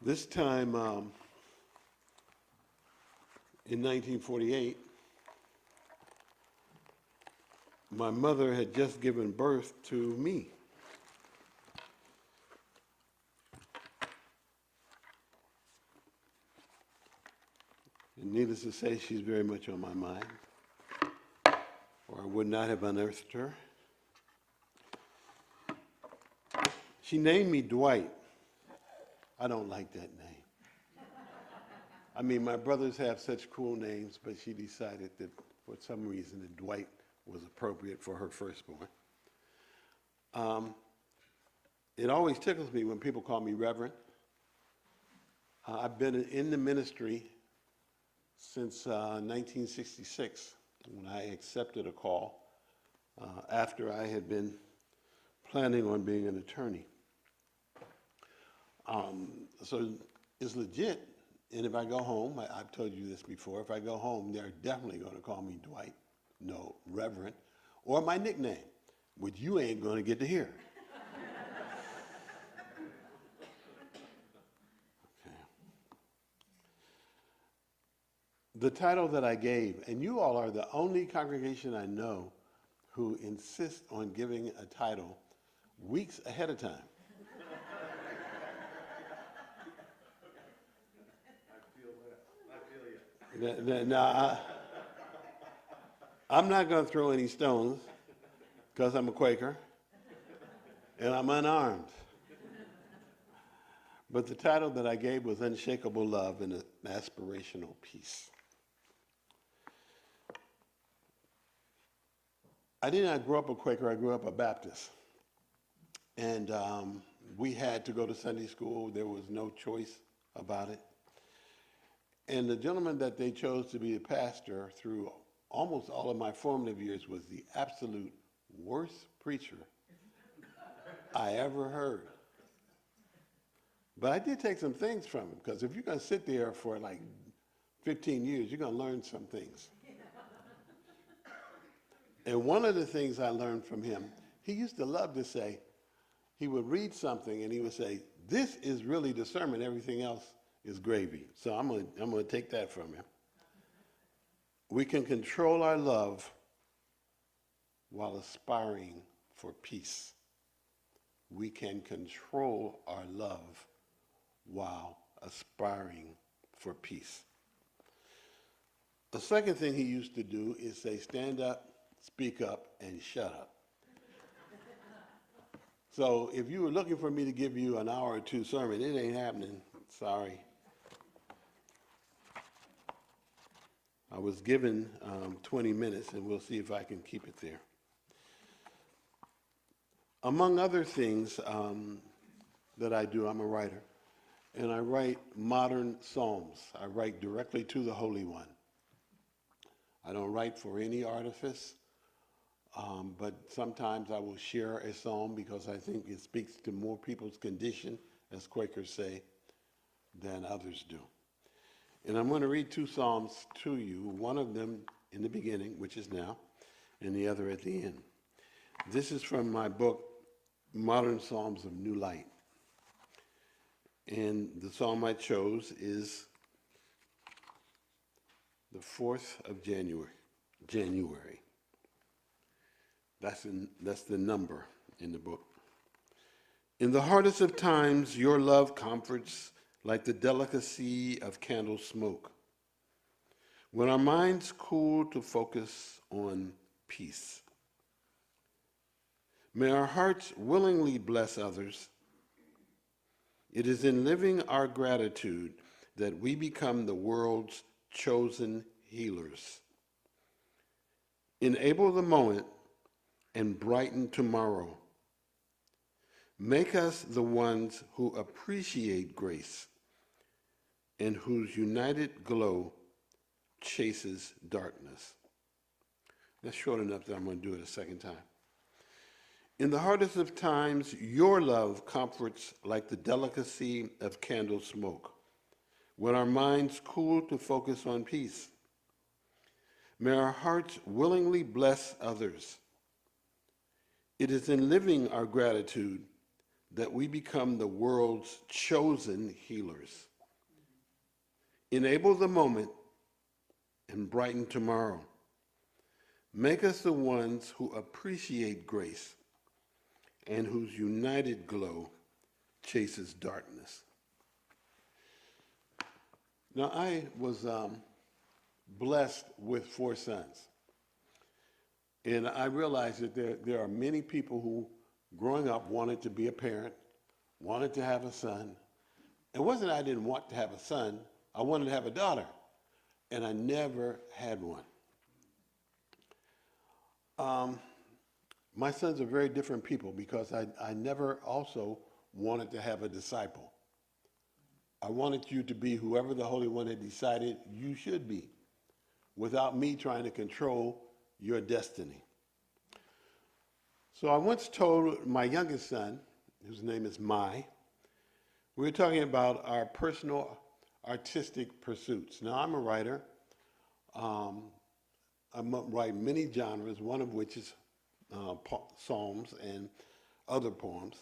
This time in 1948, my mother had just given birth to me. And needless to say, she's very much on my mind, or I would not have unearthed her. She named me Dwight. I don't like that name. I mean, my brothers have such cool names, but she decided that for some reason that Dwight was appropriate for her firstborn. It always tickles me when people call me Reverend. I've been in the ministry since 1966, when I accepted a call after I had been planning on being an attorney. So it's legit, and if I go home, I've told you this before, if I go home, they're definitely going to call me Dwight, no, Reverend, or my nickname, which you ain't going to get to hear. Okay. The title that I gave, and you all are the only congregation I know who insist on giving a title weeks ahead of time. Now, I'm not going to throw any stones because I'm a Quaker and I'm unarmed. But the title that I gave was Unshakable Love and Aspirational Peace. I did not grow up a Quaker, I grew up a Baptist. And we had to go to Sunday school. There was no choice about it. And the gentleman that they chose to be a pastor through almost all of my formative years was the absolute worst preacher I ever heard. But I did take some things from him, because if you're going to sit there for like 15 years, you're going to learn some things. And one of the things I learned from him, he used to love to say, he would read something and he would say, this is really the sermon, everything else is gravy. So I'm going to take that from him. We can control our love while aspiring for peace. We can control our love while aspiring for peace. The second thing he used to do is say, stand up, speak up, and shut up. So if you were looking for me to give you an hour or two sermon, it ain't happening. Sorry. I was given 20 minutes, and we'll see if I can keep it there. Among other things that I do, I'm a writer, and I write modern psalms. I write directly to the Holy One. I don't write for any artifice, but sometimes I will share a psalm because I think it speaks to more people's condition, as Quakers say, than others do. And I'm going to read two psalms to you, one of them in the beginning, which is now, and the other at the end. This is from my book, Modern Psalms of New Light. And the psalm I chose is the 4th of January. That's the number in the book. In the hardest of times, your love comforts like the delicacy of candle smoke. When our minds cool to focus on peace. May our hearts willingly bless others. It is in living our gratitude that we become the world's chosen healers. Enable the moment and brighten tomorrow. Make us the ones who appreciate grace and whose united glow chases darkness. That's short enough that I'm going to do it a second time. In the hardest of times, your love comforts like the delicacy of candle smoke. When our minds cool to focus on peace. May our hearts willingly bless others. It is in living our gratitude that we become the world's chosen healers. Enable the moment and brighten tomorrow. Make us the ones who appreciate grace and whose united glow chases darkness. Now, I was blessed with 4 sons. And I realized that there are many people who, growing up, wanted to be a parent, wanted to have a son. It wasn't I didn't want to have a son, I wanted to have a daughter. And I never had one. My sons are very different people because I never also wanted to have a disciple. I wanted you to be whoever the Holy One had decided you should be, without me trying to control your destiny. So I once told my youngest son, whose name is Mai, we were talking about our personal artistic pursuits. Now, I'm a writer. I write many genres, one of which is psalms and other poems.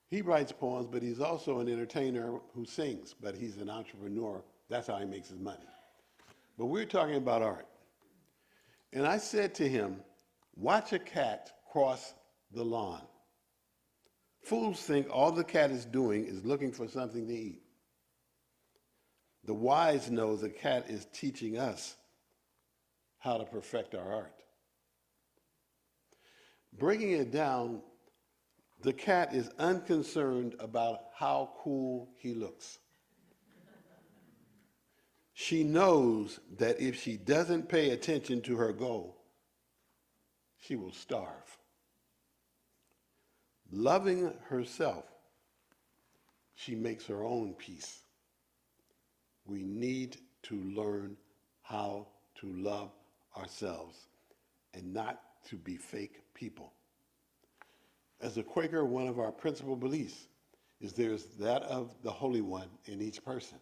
He writes poems, but he's also an entertainer who sings, but he's an entrepreneur. That's how he makes his money. But we're talking about art. And I said to him, watch a cat cross the lawn. Fools think all the cat is doing is looking for something to eat. The wise know the cat is teaching us how to perfect our art. Breaking it down, the cat is unconcerned about how cool he looks. She knows that if she doesn't pay attention to her goal, she will starve. Loving herself, she makes her own peace. We need to learn how to love ourselves and not to be fake people. As a Quaker, one of our principal beliefs is there's that of the Holy One in each person.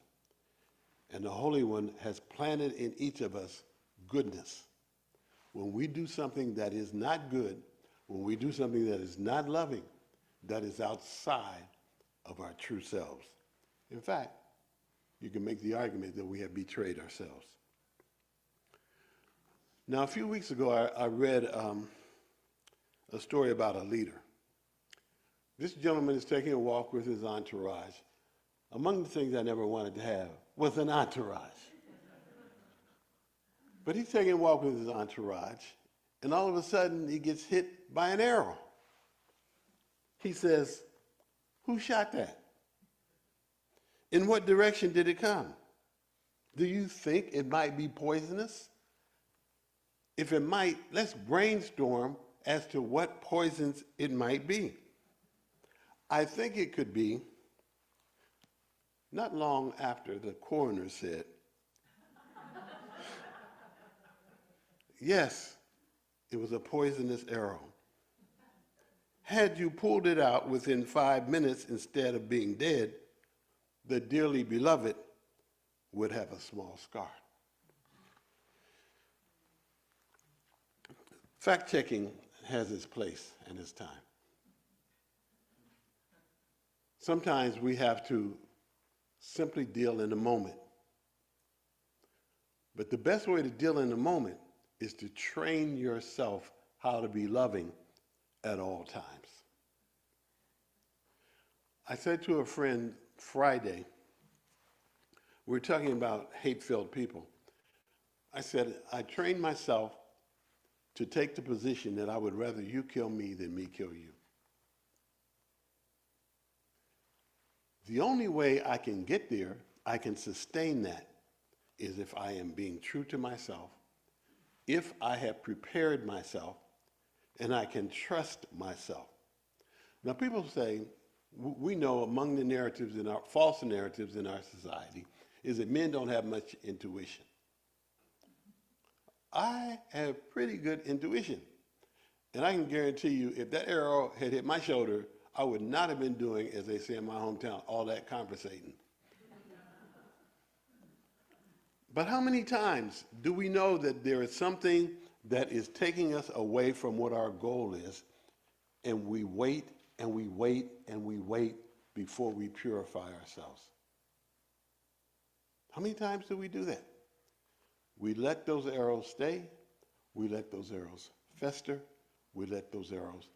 And the Holy One has planted in each of us goodness. When we do something that is not good, when we do something that is not loving, that is outside of our true selves. In fact, you can make the argument that we have betrayed ourselves. Now, a few weeks ago, I read a story about a leader. This gentleman is taking a walk with his entourage. Among the things I never wanted to have was an entourage. But he's taking a walk with his entourage, and all of a sudden he gets hit by an arrow. He says, "Who shot that? In what direction did it come? Do you think it might be poisonous? If it might, let's brainstorm as to what poisons it might be. I think it could be." Not long after, the coroner said, "Yes, it was a poisonous arrow. Had you pulled it out within 5 minutes instead of being dead, the dearly beloved would have a small scar." Fact-checking has its place and its time. Sometimes we have to simply deal in the moment. But the best way to deal in the moment is to train yourself how to be loving at all times. I said to a friend Friday, we were talking about hate-filled people. I said, I trained myself to take the position that I would rather you kill me than me kill you. The only way I can get there, I can sustain that, is if I am being true to myself, if I have prepared myself, and I can trust myself. Now, people say, we know among the narratives in our false narratives in our society is that men don't have much intuition. I have pretty good intuition. And I can guarantee you, if that arrow had hit my shoulder, I would not have been doing, as they say in my hometown, all that conversating. But how many times do we know that there is something that is taking us away from what our goal is, and we wait and we wait before we purify ourselves. How many times do we do that? We let those arrows stay. We let those arrows fester. We let those arrows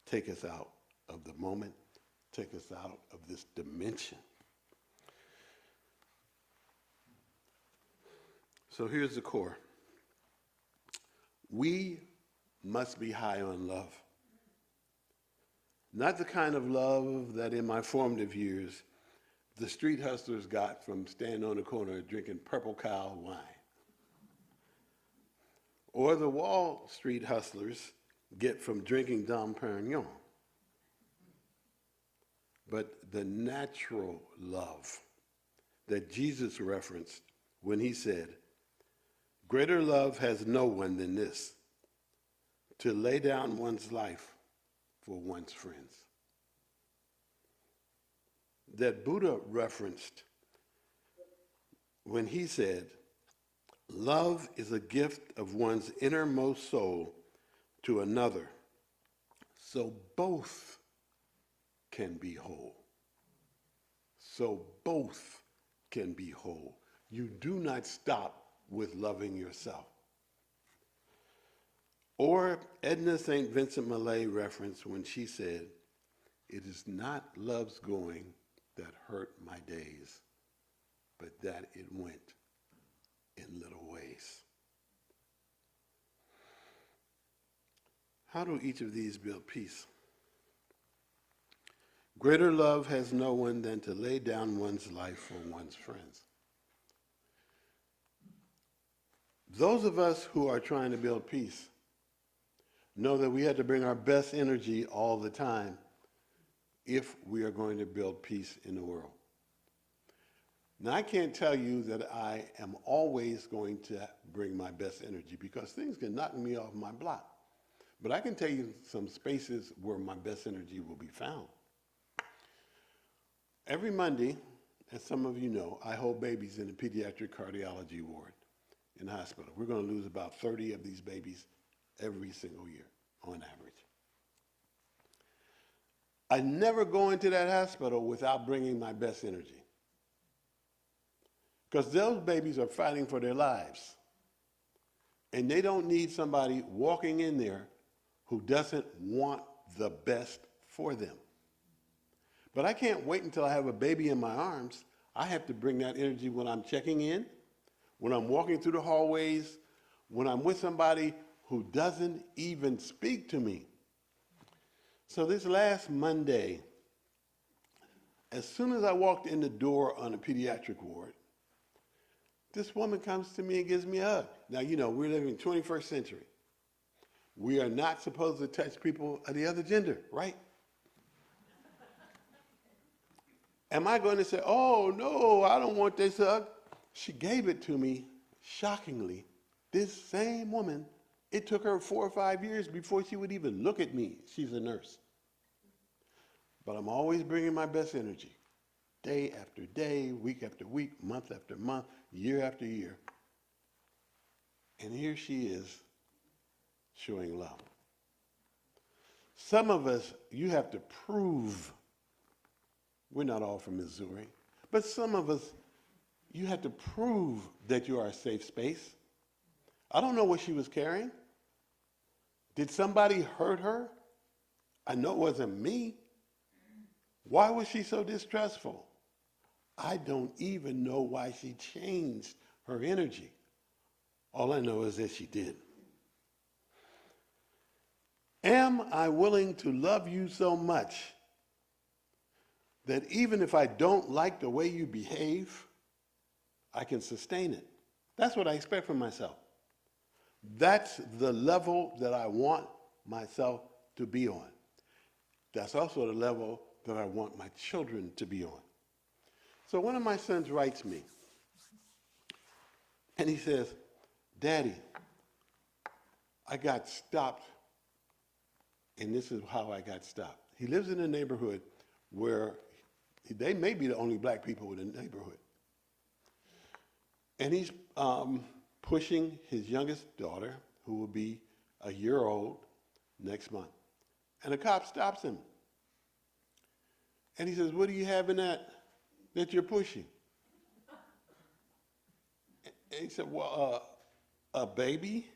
take us out of the moment, take us out of this dimension. So here's the core. We must be high on love. Not the kind of love that in my formative years the street hustlers got from standing on the corner drinking Purple Cow wine. Or the Wall Street hustlers get from drinking Dom Perignon. But the natural love that Jesus referenced when he said, "Greater love has no one than this, to lay down one's life for one's friends." That Buddha referenced when he said, "Love is a gift of one's innermost soul to another, so both can be whole." So both can be whole. You do not stop with loving yourself. Or Edna St. Vincent Millay referenced when she said, "It is not love's going that hurt my days, but that it went in little ways." How do each of these build peace? Greater love has no one than to lay down one's life for one's friends. Those of us who are trying to build peace know that we have to bring our best energy all the time if we are going to build peace in the world. Now, I can't tell you that I am always going to bring my best energy because things can knock me off my block. But I can tell you some spaces where my best energy will be found. Every Monday, as some of you know, I hold babies in the pediatric cardiology ward in the hospital. We're going to lose about 30 of these babies every single year on average. I never go into that hospital without bringing my best energy, because those babies are fighting for their lives, and they don't need somebody walking in there who doesn't want the best for them. But I can't wait until I have a baby in my arms. I have to bring that energy when I'm checking in, when I'm walking through the hallways, when I'm with somebody who doesn't even speak to me. So this last Monday, as soon as I walked in the door on the pediatric ward, this woman comes to me and gives me a hug. Now, you know, we're living in the 21st century. We are not supposed to touch people of the other gender, right? Am I going to say, "Oh, no, I don't want this hug"? She gave it to me, shockingly. This same woman, it took her 4 or 5 years before she would even look at me. She's a nurse. But I'm always bringing my best energy, day after day, week after week, month after month, year after year. And here she is showing love. Some of us, you have to prove. We're not all from Missouri, but some of us, you have to prove that you are a safe space. I don't know what she was carrying. Did somebody hurt her? I know it wasn't me. Why was she so distrustful? I don't even know why she changed her energy. All I know is that she did. Am I willing to love you so much that even if I don't like the way you behave, I can sustain it? That's what I expect from myself. That's the level that I want myself to be on. That's also the level that I want my children to be on. So one of my sons writes me, and he says, "Daddy, I got stopped, and this is how I got stopped." He lives in a neighborhood where they may be the only black people in the neighborhood. And he's pushing his youngest daughter, who will be a year old next month. And a cop stops him. And he says, what do you have in that you're pushing? And he said, well, a baby?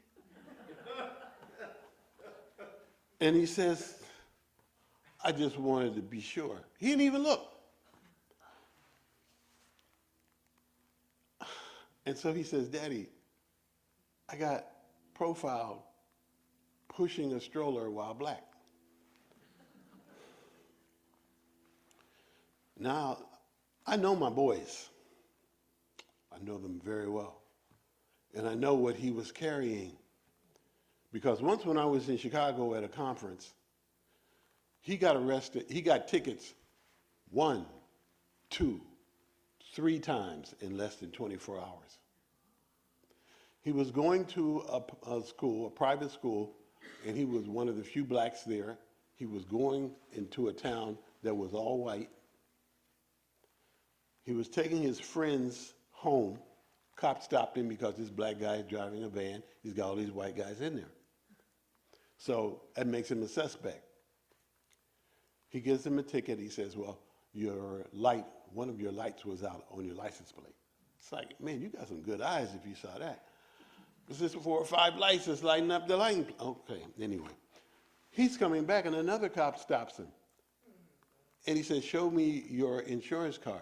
And he says, I just wanted to be sure. He didn't even look. And so he says, Daddy, I got profiled pushing a stroller while black. Now, I know my boys. I know them very well. And I know what he was carrying. Because once when I was in Chicago at a conference, he got arrested. He got tickets 1, 2, 3 times in less than 24 hours. He was going to a school, a private school, and he was one of the few blacks there. He was going into a town that was all white. He was taking his friends home. Cop stopped him because this black guy is driving a van. He's got all these white guys in there. So that makes him a suspect. He gives him a ticket. He says, well, one of your lights was out on your license plate. It's like, man, you got some good eyes if you saw that. This is 4 or 5 lights that's lighting up the lighting. Okay, anyway. He's coming back and another cop stops him. And he says, show me your insurance card.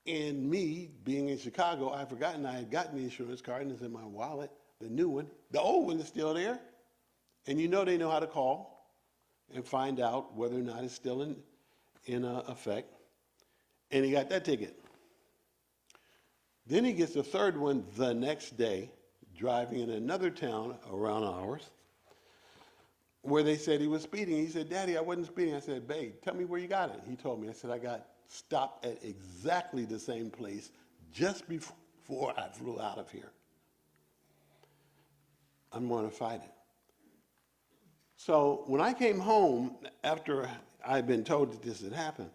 And me, being in Chicago, I had forgotten I had gotten the insurance card and it's in my wallet, the new one. The old one is still there. And you know they know how to call and find out whether or not it's still in effect. And he got that ticket. Then he gets the third one the next day, driving in another town around ours, where they said he was speeding. He said, Daddy, I wasn't speeding. I said, babe, tell me where you got it. He told me. I said, I got stopped at exactly the same place just before I flew out of here. I'm going to fight it. So when I came home, after I had been told that this had happened,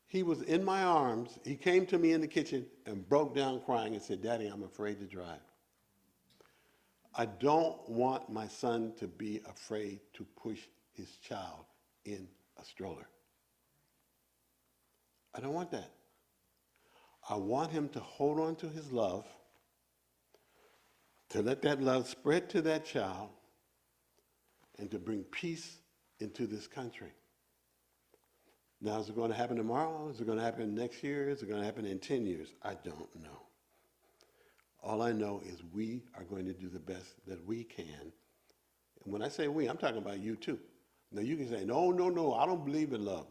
he was in my arms. He came to me in the kitchen and broke down crying and said, Daddy, I'm afraid to drive. I don't want my son to be afraid to push his child in a stroller. I don't want that. I want him to hold on to his love, to let that love spread to that child, and to bring peace into this country. Now, is it going to happen tomorrow? Is it going to happen next year? Is it going to happen in 10 years? I don't know. All I know is we are going to do the best that we can. And when I say we, I'm talking about you too. Now, you can say, no, I don't believe in love.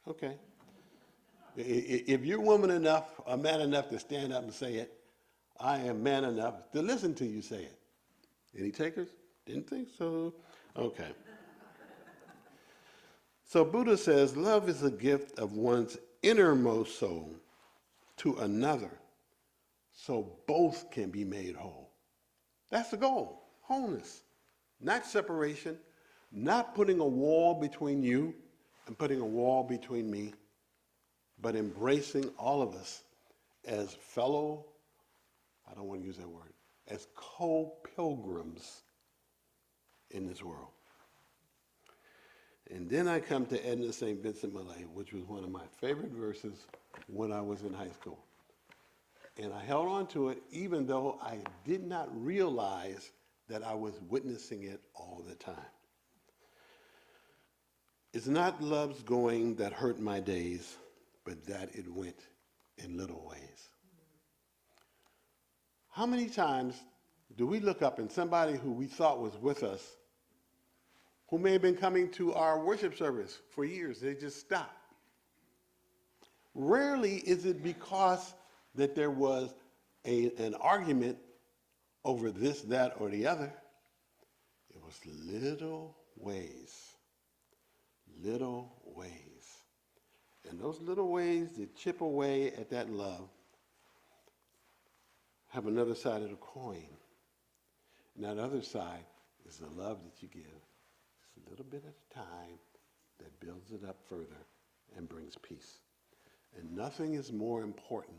Okay. If you're woman enough, or man enough to stand up and say it, I am man enough to listen to you say it. Any takers? Didn't think so. Okay. So Buddha says, love is a gift of one's innermost soul to another, so both can be made whole. That's the goal, wholeness, not separation, not putting a wall between you and putting a wall between me, but embracing all of us as fellow, I don't want to use that word, as co-pilgrims in this world. And then I come to Edna St. Vincent Millay, which was one of my favorite verses when I was in high school. And I held on to it even though I did not realize that I was witnessing it all the time. It's not love's going that hurt my days, but that it went in little ways. How many times do we look up and somebody who we thought was with us, who may have been coming to our worship service for years, they just stopped? Rarely is it because that there was an argument over this, that, or the other. It was little ways. Little ways. And those little ways that chip away at that love have another side of the coin. And that other side is the love that you give. Just a little bit at a time that builds it up further and brings peace. And nothing is more important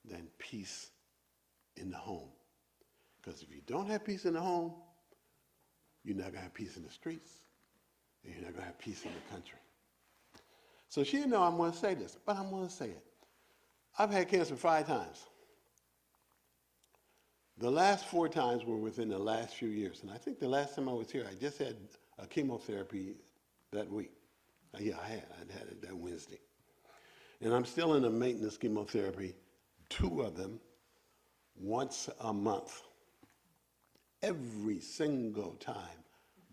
than peace in the home. Because if you don't have peace in the home, you're not going to have peace in the streets, and you're not going to have peace in the country. So she didn't know I'm going to say this, but I'm going to say it. I've had cancer 5 times. The last 4 times were within the last few years. And I think the last time I was here, I just had a chemotherapy that week. Yeah, I had it that Wednesday. And I'm still in a maintenance chemotherapy, 2 of them, once a month. Every single time,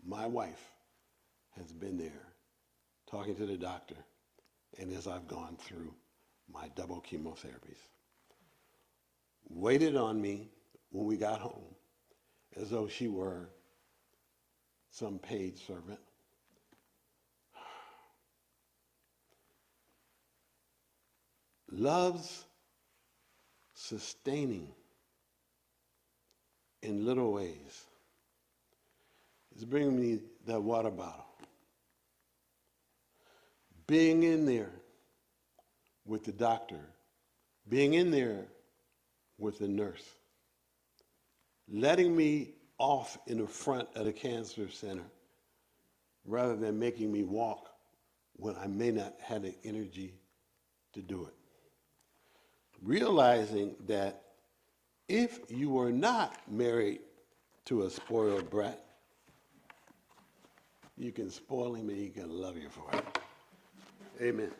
my wife has been there talking to the doctor, and as I've gone through my double chemotherapies. Waited on me when we got home, as though she were some paid servant. Love's sustaining in little ways. It's bringing me that water bottle. Being in there with the doctor, being in there with the nurse, letting me off in the front of the cancer center rather than making me walk when I may not have the energy to do it. Realizing that if you were not married to a spoiled brat, you can spoil him and he can love you for it. Amen.